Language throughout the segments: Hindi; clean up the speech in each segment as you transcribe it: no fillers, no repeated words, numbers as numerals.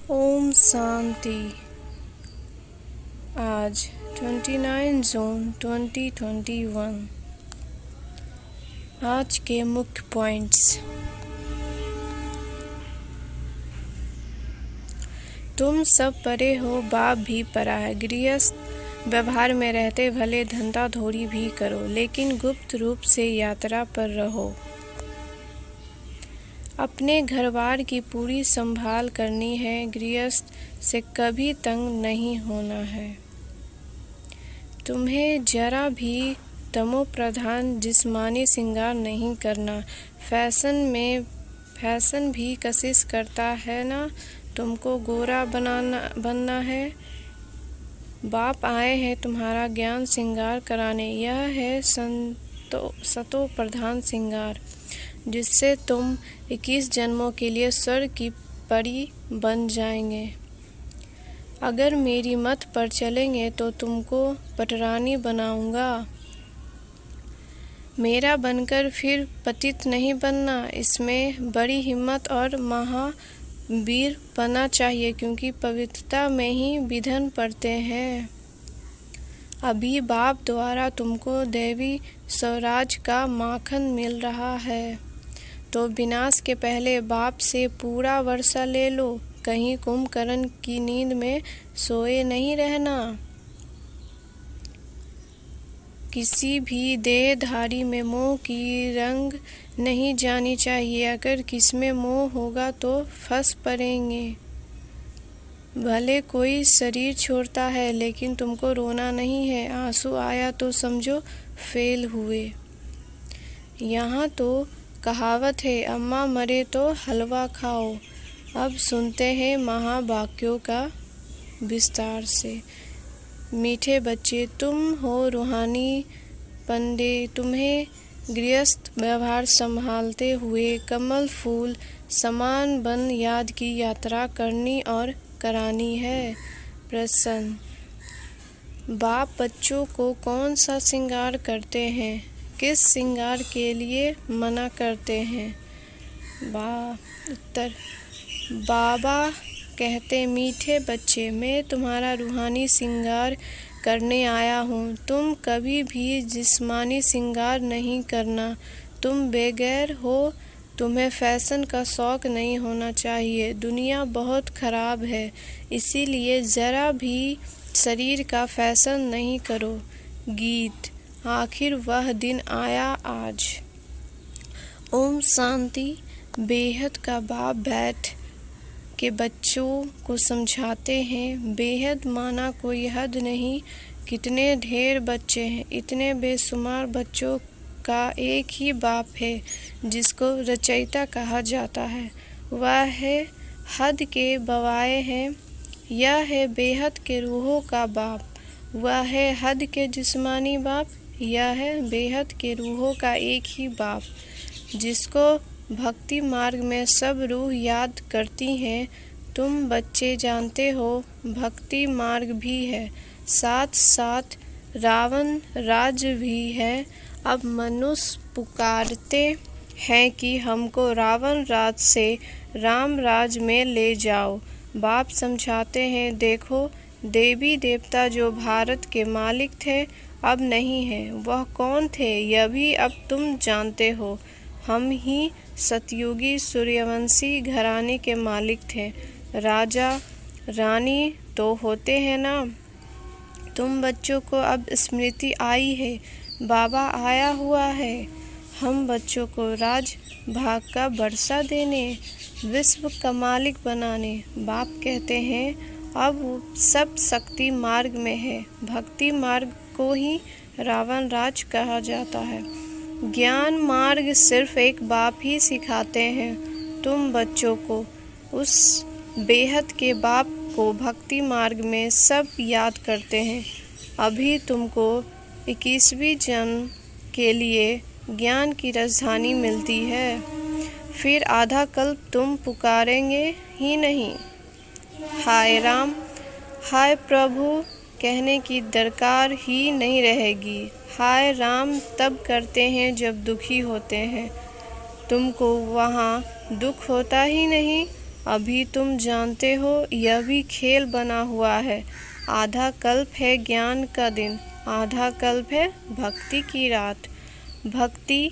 ओम शांति। आज 29 जून 2021। आज के मुख्य पॉइंट्स। तुम सब परे हो, बाप भी परा है। गृहस्थ व्यवहार में रहते भले धंधा थोड़ी भी करो, लेकिन गुप्त रूप से यात्रा पर रहो। अपने घरबार की पूरी संभाल करनी है। गृहस्थ से कभी तंग नहीं होना है। तुम्हें जरा भी तमो प्रधान जिस्मानी श्रृंगार नहीं करना। फैशन भी कशिश करता है ना, तुमको गोरा बनना है। बाप आए हैं तुम्हारा ज्ञान श्रृंगार कराने। यह है सतो प्रधान श्रृंगार, जिससे तुम 21 जन्मों के लिए स्वर्ग की परी बन जाएंगे। अगर मेरी मत पर चलेंगे तो तुमको पटरानी बनाऊंगा। मेरा बनकर फिर पतित नहीं बनना। इसमें बड़ी हिम्मत और महावीर बनना चाहिए, क्योंकि पवित्रता में ही विधन पड़ते हैं। अभी बाप द्वारा तुमको दैवी स्वराज का माखन मिल रहा है, तो विनाश के पहले बाप से पूरा वर्षा ले लो। कहीं कुंभकर्ण की नींद में सोए नहीं रहना। किसी भी देहधारी में मोह की रंग नहीं जानी चाहिए। अगर किसमें मोह होगा तो फंस पड़ेंगे। भले कोई शरीर छोड़ता है, लेकिन तुमको रोना नहीं है। आंसू आया तो समझो फेल हुए। यहाँ तो कहावत है, अम्मा मरे तो हलवा खाओ। अब सुनते हैं महावाक्यों का विस्तार से। मीठे बच्चे, तुम हो रूहानी पंडे। तुम्हें गृहस्थ व्यवहार संभालते हुए कमल फूल समान बन याद की यात्रा करनी और करानी है। प्रश्न: बाप बच्चों को कौन सा श्रृंगार करते हैं? किस श्रृंगार के लिए मना करते हैं? उत्तर: बाबा कहते, मीठे बच्चे, मैं तुम्हारा रूहानी श्रृंगार करने आया हूँ। तुम कभी भी जिस्मानी श्रृंगार नहीं करना। तुम बेगैर हो। तुम्हें फैशन का शौक नहीं होना चाहिए। दुनिया बहुत खराब है, इसीलिए जरा भी शरीर का फैशन नहीं करो। गीत। आखिर वह दिन आया आज। ओम शांति। बेहद का बाप बैठ के बच्चों को समझाते हैं। बेहद माना कोई हद नहीं। कितने ढेर बच्चे हैं। इतने बेशुमार बच्चों का एक ही बाप है, जिसको रचयिता कहा जाता है। वह है हद के बवाए हैं। यह है बेहद के रूहों का बाप। वह है हद के जिस्मानी बाप। यह है बेहद के रूहों का एक ही बाप, जिसको भक्ति मार्ग में सब रूह याद करती हैं। तुम बच्चे जानते हो, भक्ति मार्ग भी है, साथ साथ रावण राज्य भी है। अब मनुष्य पुकारते हैं कि हमको रावण राज से राम राज में ले जाओ। बाप समझाते हैं, देखो, देवी देवता जो भारत के मालिक थे, अब नहीं है। वह कौन थे, यह भी अब तुम जानते हो। हम ही सतयुगी सूर्यवंशी घराने के मालिक थे। राजा रानी तो होते हैं ना। तुम बच्चों को अब स्मृति आई है। बाबा आया हुआ है हम बच्चों को राज भाग का वर्षा देने, विश्व का मालिक बनाने। बाप कहते हैं, अब सब शक्ति मार्ग में है। भक्ति मार्ग को ही रावण राज कहा जाता है। ज्ञान मार्ग सिर्फ एक बाप ही सिखाते हैं। तुम बच्चों को उस बेहद के बाप को भक्ति मार्ग में सब याद करते हैं। अभी तुमको 21वीं जन्म के लिए ज्ञान की राजधानी मिलती है। फिर आधा कल्प तुम पुकारेंगे ही नहीं। हाय राम, हाय प्रभु कहने की दरकार ही नहीं रहेगी। हाय राम तब करते हैं जब दुखी होते हैं। तुमको वहाँ दुख होता ही नहीं। अभी तुम जानते हो यह भी खेल बना हुआ है। आधा कल्प है ज्ञान का दिन, आधा कल्प है भक्ति की रात। भक्ति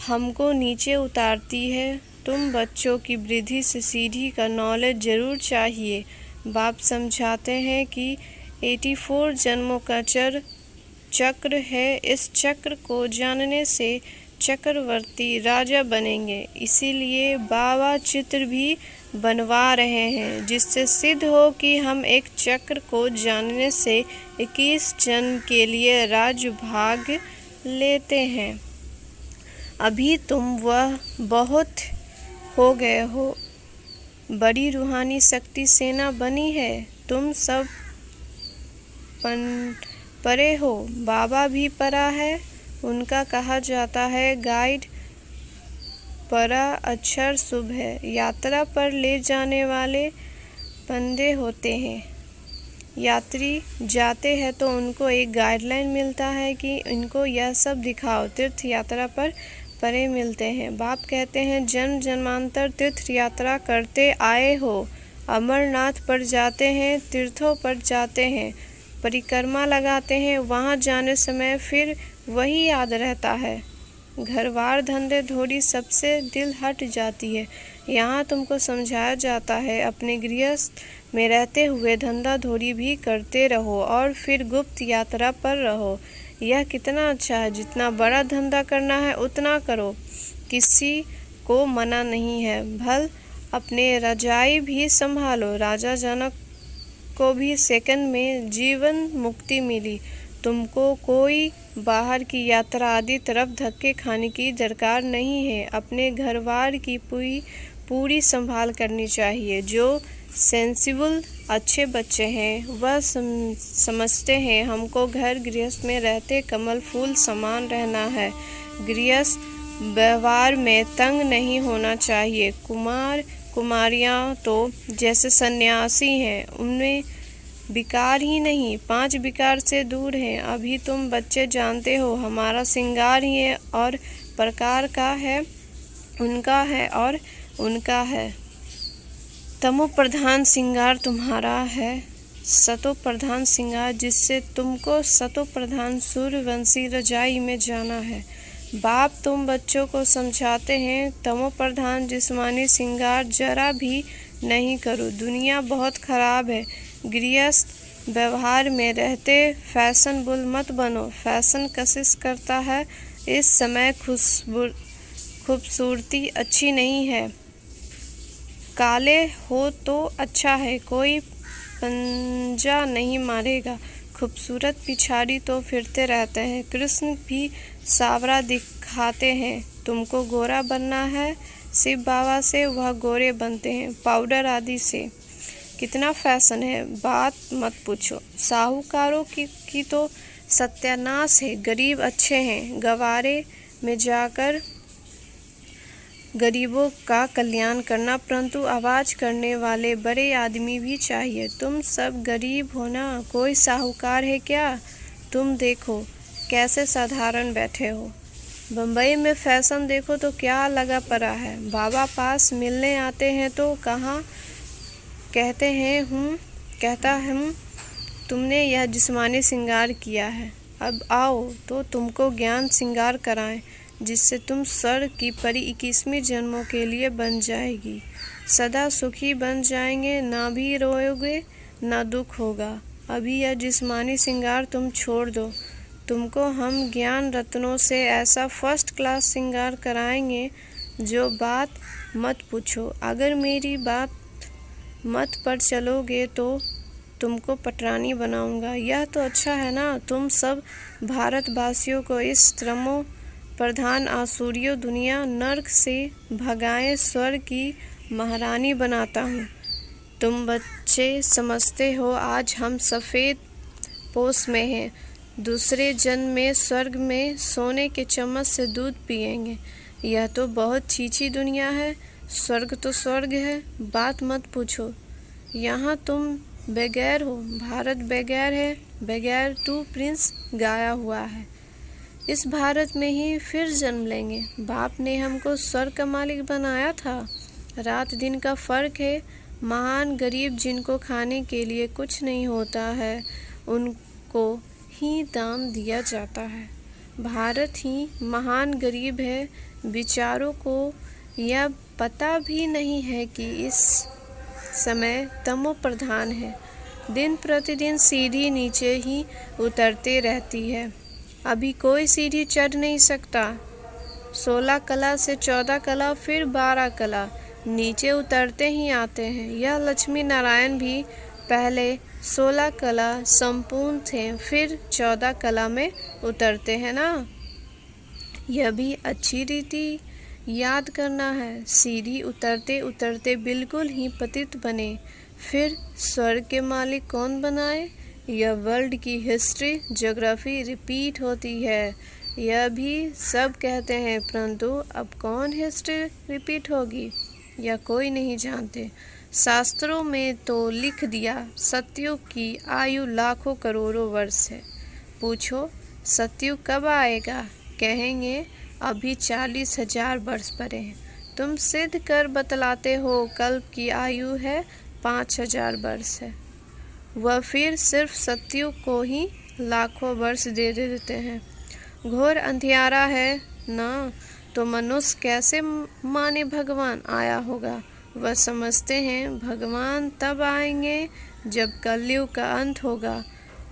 हमको नीचे उतारती है। तुम बच्चों की वृद्धि से सीढ़ी का नॉलेज जरूर चाहिए। बाप समझाते हैं कि 84 जन्मों का चक्र है। इस चक्र को जानने से चक्रवर्ती राजा बनेंगे। इसीलिए बाबा चित्र भी बनवा रहे हैं, जिससे सिद्ध हो कि हम एक चक्र को जानने से 21 जन्म के लिए राज्य भाग लेते हैं। अभी तुम वह बहुत हो गए हो। बड़ी रूहानी शक्ति सेना बनी है। तुम सब परे हो, बाबा भी परा है। उनका कहा जाता है गाइड परा अक्षर शुभ है। यात्रा पर ले जाने वाले बंदे होते हैं। यात्री जाते हैं तो उनको एक गाइडलाइन मिलता है कि इनको यह सब दिखाओ। तीर्थ यात्रा पर परे मिलते हैं। बाप कहते हैं जन्म जन्मांतर तीर्थ यात्रा करते आए हो। अमरनाथ पर जाते हैं, तीर्थों पर जाते हैं, परिक्रमा लगाते हैं। वहाँ जाने समय फिर वही याद रहता है। घरवार धंधे धोड़ी सबसे दिल हट जाती है। यहाँ तुमको समझाया जाता है अपने गृहस्थ में रहते हुए धंधा धोड़ी भी करते रहो और फिर गुप्त यात्रा पर रहो। यह कितना अच्छा है। जितना बड़ा धंधा करना है उतना करो, किसी को मना नहीं है। भल अपने रजाई भी संभालो। राजा जनक को भी सेकंड में जीवन मुक्ति मिली। तुमको कोई बाहर की यात्रा आदि तरफ धक्के खाने की दरकार नहीं है। अपने घरवार की पूरी संभाल करनी चाहिए। जो सेंसिबल अच्छे बच्चे हैं वह समझते हैं हमको घर गृहस्थ में रहते कमल फूल समान रहना है। गृहस्थ व्यवहार में तंग नहीं होना चाहिए। कुमार कुमारियाँ तो जैसे सन्यासी हैं, उनमें विकार ही नहीं, 5 विकार से दूर हैं। अभी तुम बच्चे जानते हो हमारा श्रृंगार ही है और प्रकार का है, उनका है और उनका है। तमो प्रधान श्रृंगार तुम्हारा है, सतो प्रधान श्रृंगार, जिससे तुमको सतो प्रधान सूर्यवंशी रजाई में जाना है। बाप तुम बच्चों को समझाते हैं तमो प्रधान जिस्मानी श्रृंगार जरा भी नहीं करो। दुनिया बहुत खराब है। गृहस्थ व्यवहार में रहते फैशनेबल मत बनो। फैशन कशिश करता है। इस समय खूबसूरती अच्छी नहीं है। काले हो तो अच्छा है, कोई पंजा नहीं मारेगा। खूबसूरत पिछाड़ी तो फिरते रहते हैं। कृष्ण भी सावरा दिखाते हैं। तुमको गोरा बनना है, शिव बाबा से वह गोरे बनते हैं, पाउडर आदि से। कितना फैशन है, बात मत पूछो। साहूकारों की तो सत्यानाश है। गरीब अच्छे हैं, गवारे में जाकर गरीबों का कल्याण करना, परंतु आवाज करने वाले बड़े आदमी भी चाहिए। तुम सब गरीब हो ना, कोई साहूकार है क्या? तुम देखो कैसे साधारण बैठे हो। बम्बई में फैशन देखो तो क्या लगा पड़ा है। बाबा पास मिलने आते हैं तो कहाँ कहते हैं तुमने यह जिस्मानी श्रृंगार किया है, अब आओ तो तुमको ज्ञान श्रृंगार कराएं, जिससे तुम स्वर्ग की परी 21वें जन्मों के लिए बन जाएगी। सदा सुखी बन जाएंगे, ना भी रोओगे ना दुख होगा। अभी यह जिस्मानी श्रृंगार तुम छोड़ दो। तुमको हम ज्ञान रत्नों से ऐसा फर्स्ट क्लास श्रृंगार कराएंगे जो बात मत पूछो। अगर मेरी बात मत पर चलोगे तो तुमको पटरानी बनाऊंगा। यह तो अच्छा है ना। तुम सब भारतवासियों को इस तमो प्रधान आसुरियों दुनिया नर्क से भगाए स्वर्ग की महारानी बनाता हूँ। तुम बच्चे समझते हो आज हम सफ़ेद पोश में हैं, दूसरे जन्म में स्वर्ग में सोने के चम्मच से दूध पिएंगे। यह तो बहुत छीछी दुनिया है। स्वर्ग तो स्वर्ग है, बात मत पूछो। यहाँ तुम बगैर हो, भारत बगैर है, बगैर टू प्रिंस गाया हुआ है। इस भारत में ही फिर जन्म लेंगे। बाप ने हमको स्वर्ग का मालिक बनाया था। रात दिन का फर्क है। महान गरीब जिनको खाने के लिए कुछ नहीं होता है, उनको ही दान दिया जाता है। भारत ही महान गरीब है। बेचारों को यह पता भी नहीं है कि इस समय तमो प्रधान है। दिन प्रतिदिन सीढ़ी नीचे ही उतरते रहती है। अभी कोई सीढ़ी चढ़ नहीं सकता। 16 कला से 14 कला, फिर 12 कला, नीचे उतरते ही आते हैं। यह लक्ष्मी नारायण भी पहले 16 कला संपूर्ण थे, फिर 14 कला में उतरते हैं ना। यह भी अच्छी रीति याद करना है। सीढ़ी उतरते उतरते बिल्कुल ही पतित बने, फिर स्वर्ग के मालिक कौन बनाए? यह वर्ल्ड की हिस्ट्री ज्योग्राफी रिपीट होती है। यह भी सब कहते हैं, परंतु अब कौन हिस्ट्री रिपीट होगी यह कोई नहीं जानते। शास्त्रों में तो लिख दिया सतयुग की आयु लाखों करोड़ों वर्ष है। पूछो सतयुग कब आएगा? कहेंगे अभी 40,000 वर्ष पड़े हैं। तुम सिद्ध कर बतलाते हो कल्प की आयु है 5,000 वर्ष है। वह फिर सिर्फ सतयुग को ही लाखों वर्ष दे देते हैं। घोर अंधियारा है ना, तो मनुष्य कैसे माने भगवान आया होगा? वह समझते हैं भगवान तब आएंगे जब कलयुग का अंत होगा।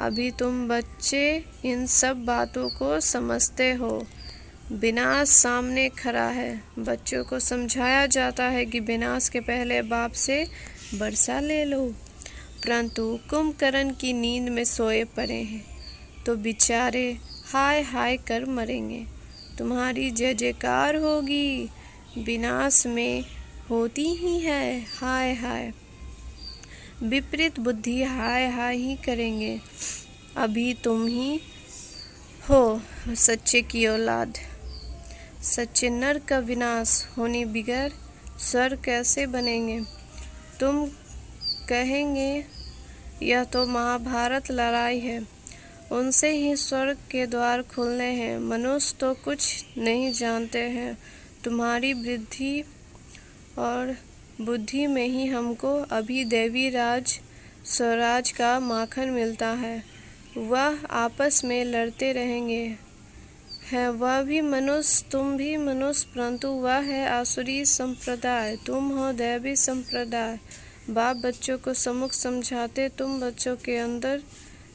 अभी तुम बच्चे इन सब बातों को समझते हो। विनाश सामने खड़ा है। बच्चों को समझाया जाता है कि विनाश के पहले बाप से वर्षा ले लो, परंतु कुंभकर्ण की नींद में सोए पड़े हैं, तो बेचारे हाय हाय कर मरेंगे। तुम्हारी जय जयकार होगी, विनाश में होती ही है हाय हाय। विपरीत बुद्धि हाय हाय ही करेंगे। अभी तुम ही हो सच्चे की औलाद। सच्चे नर का विनाश होने बिगैर स्वर्ग कैसे बनेंगे? तुम कहेंगे यह तो महाभारत लड़ाई है, उनसे ही स्वर्ग के द्वार खुलने हैं। मनुष्य तो कुछ नहीं जानते हैं। तुम्हारी वृद्धि और बुद्धि में ही हमको अभी देवी राज स्वराज का माखन मिलता है। वह आपस में लड़ते रहेंगे। है वह भी मनुष्य, तुम भी मनुष्य, परंतु वह है आसुरी संप्रदाय, तुम हो दैवी संप्रदाय। बाप बच्चों को सम्मुख समझाते, तुम बच्चों के अंदर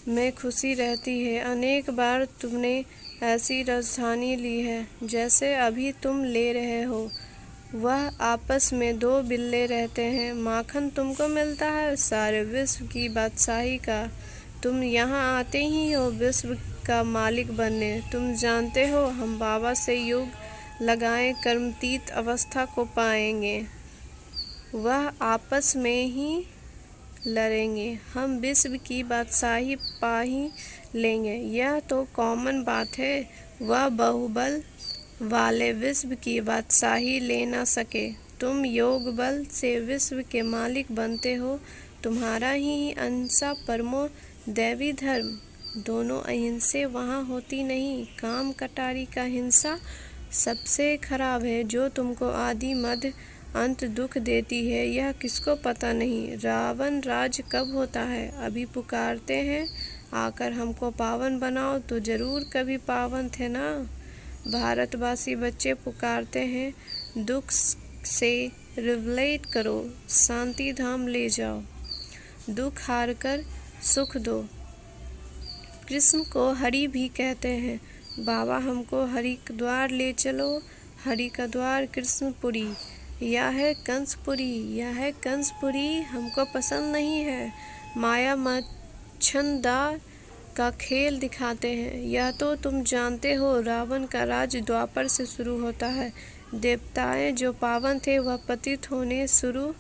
में खुशी रहती है। अनेक बार तुमने ऐसी राजधानी ली है जैसे अभी तुम ले रहे हो। वह आपस में 2 बिल्ले रहते हैं। माखन तुमको मिलता है सारे विश्व की बादशाही का। तुम यहाँ आते ही हो विश्व का मालिक बनने। तुम जानते हो हम बाबा से योग लगाएं कर्मतीत अवस्था को पाएंगे। वह आपस में ही लड़ेंगे। हम विश्व की बादशाही पा ही लेंगे, यह तो कॉमन बात है। वह बाहुबल वाले विश्व की बादशाही ले ना सके। तुम योग बल से विश्व के मालिक बनते हो। तुम्हारा ही अहिंसा परमो दैवी धर्म। दोनों अहिंसे वहाँ होती नहीं। काम कटारी का हिंसा सबसे खराब है, जो तुमको आदि मध्य अंत दुख देती है। यह किसको पता नहीं। रावण राज कब होता है? अभी पुकारते हैं आकर हमको पावन बनाओ, तो जरूर कभी पावन थे ना। भारतवासी बच्चे पुकारते हैं दुख से रिवलेट करो, शांति धाम ले जाओ, दुख हार कर सुख दो। कृष्ण को हरि भी कहते हैं। बाबा हमको हरि के द्वार ले चलो। हरि का द्वार कृष्णपुरी, यह है कंसपुरी, यह है कंसपुरी हमको पसंद नहीं है। माया मच्छनदार का खेल दिखाते हैं। यह तो तुम जानते हो रावण का राज द्वापर से शुरू होता है। देवताएं जो पावन थे वह पतित होने शुरू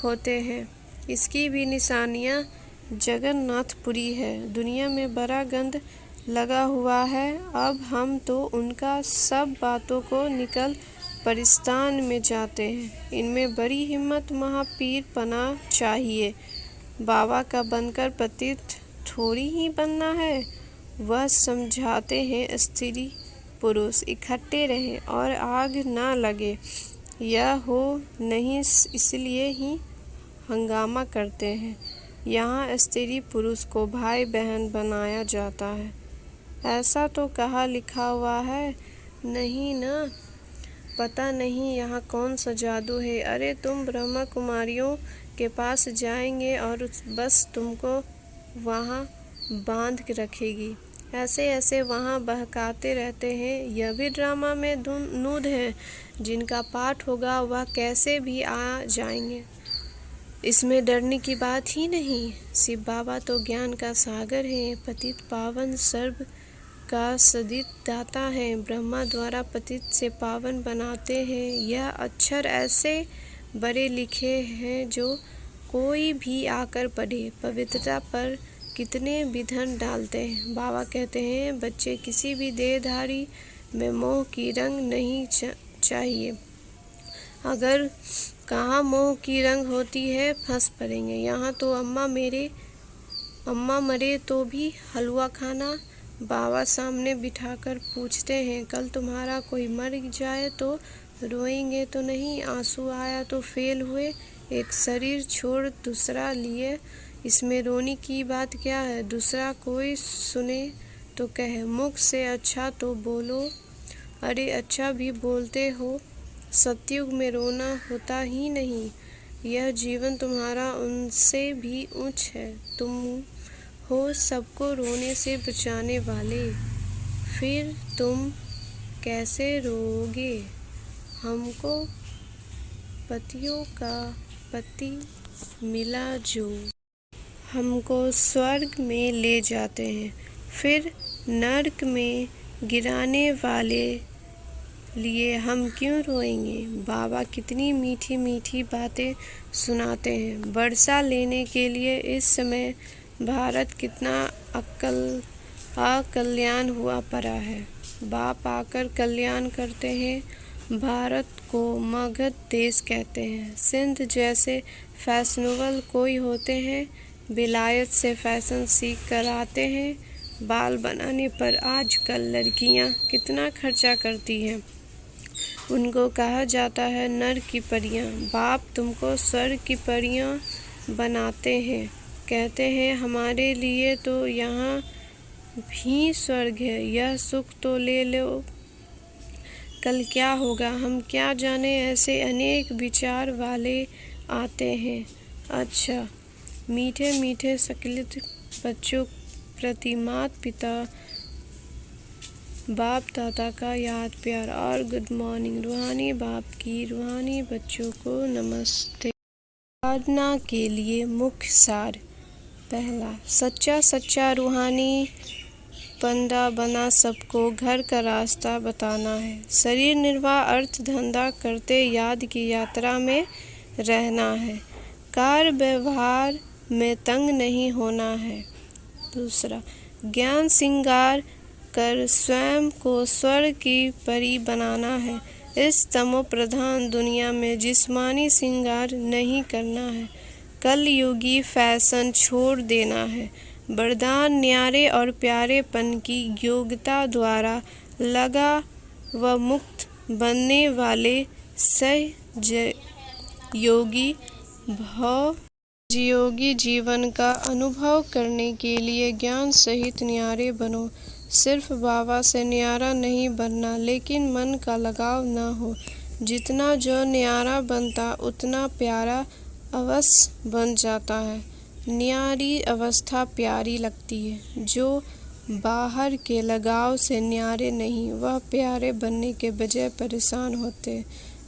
होते हैं। इसकी भी निशानियां जगन्नाथपुरी है। दुनिया में बड़ा गंध लगा हुआ है। अब हम तो उनका सब बातों को निकल परिस्तान में जाते हैं। इनमें बड़ी हिम्मत महापीर पना चाहिए। बाबा का बनकर पतित थोड़ी ही बनना है। वह समझाते हैं स्त्री पुरुष इकट्ठे रहें और आग ना लगे। यह हो नहीं इसलिए ही हंगामा करते हैं। यहाँ स्त्री पुरुष को भाई बहन बनाया जाता है। ऐसा तो कहाँ लिखा हुआ है? नहीं ना। पता नहीं यहाँ कौन सा जादू है। अरे तुम ब्रह्मा कुमारियों के पास जाएंगे और बस तुमको वहाँ बांध रखेगी। ऐसे ऐसे वहाँ बहकाते रहते हैं। यह भी ड्रामा में नूद हैं। जिनका पाठ होगा वह कैसे भी आ जाएंगे। इसमें डरने की बात ही नहीं। शिव बाबा तो ज्ञान का सागर है, पतित पावन सर्व का सदित दाता है। ब्रह्मा द्वारा पतित से पावन बनाते हैं। यह अक्षर ऐसे बड़े लिखे हैं जो कोई भी आकर पढ़े। पवित्रता पर कितने विघ्न डालते हैं। बाबा कहते हैं बच्चे किसी भी देहधारी में मोह की रंग नहीं चाहिए। अगर कहाँ मोह की रंग होती है फंस पड़ेंगे। यहाँ तो अम्मा मरे तो भी हलवा खाना। बाबा सामने बिठाकर पूछते हैं कल तुम्हारा कोई मर जाए तो रोएंगे तो नहीं? आंसू आया तो फेल हुए, एक शरीर छोड़ दूसरा लिए। इसमें रोने की बात क्या है? दूसरा कोई सुने तो कहे मुख से अच्छा तो बोलो। अरे अच्छा भी बोलते हो। सतयुग में रोना होता ही नहीं। यह जीवन तुम्हारा उनसे भी ऊंच है। तुम हो सबको रोने से बचाने वाले। फिर तुम कैसे रोओगे? हमको पतियों का पति मिला जो हमको स्वर्ग में ले जाते हैं, फिर नरक में गिराने वाले लिए हम क्यों रोएंगे? बाबा कितनी मीठी मीठी बातें सुनाते हैं। वर्षा लेने के लिए इस समय भारत कितना अकल्याण हुआ पड़ा है। बाप आकर कल्याण करते हैं। भारत को मगध देश कहते हैं। सिंध जैसे फैशनेबल कोई होते हैं, विलायत से फैशन सीख कर आते हैं। बाल बनाने पर आजकल लड़कियां कितना खर्चा करती हैं। उनको कहा जाता है नर की परियां। बाप तुमको स्वर्ग की परियां बनाते हैं। कहते हैं हमारे लिए तो यहाँ भी स्वर्ग है। यह सुख तो ले लो, कल क्या होगा हम क्या जाने। ऐसे अनेक विचार वाले आते हैं। अच्छा, मीठे मीठे सकलित बच्चों प्रति माता पिता बाप दादा का याद प्यार और गुड मॉर्निंग। रूहानी बाप की रूहानी बच्चों को नमस्ते। साधना के लिए मुख्य सार। पहला, सच्चा रूहानी पंडा बना सबको घर का रास्ता बताना है। शरीर निर्वाह अर्थ धंधा करते याद की यात्रा में रहना है। कार्य व्यवहार में तंग नहीं होना है। दूसरा, ज्ञान श्रृंगार कर स्वयं को स्वर्ग की परी बनाना है। इस तमो प्रधान दुनिया में जिस्मानी श्रृंगार नहीं करना है। कलयुगी फैशन छोड़ देना है। वरदान न्यारे और प्यारेपन की योग्यता द्वारा लगा व मुक्त बनने वाले सहयोगी जीवन का अनुभव करने के लिए ज्ञान सहित न्यारे बनो। सिर्फ बाबा से न्यारा नहीं बनना, लेकिन मन का लगाव न हो। जितना जो न्यारा बनता उतना प्यारा अवश्य बन जाता है। न्यारी अवस्था प्यारी लगती है। जो बाहर के लगाव से न्यारे नहीं, वह प्यारे बनने के बजाय परेशान होते।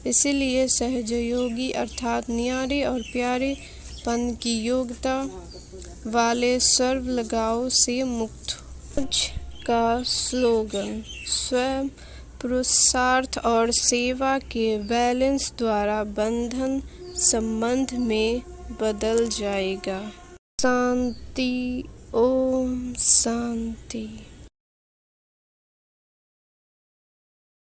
इसीलिए सहयोगी अर्थात न्यारे और प्यारेपन की योग्यता वाले सर्व लगाव से मुक्त हो। का स्लोगन स्वयं पुरुषार्थ और सेवा के बैलेंस द्वारा बंधन संबंध में बदल जाएगा। शांति, ओम शांति।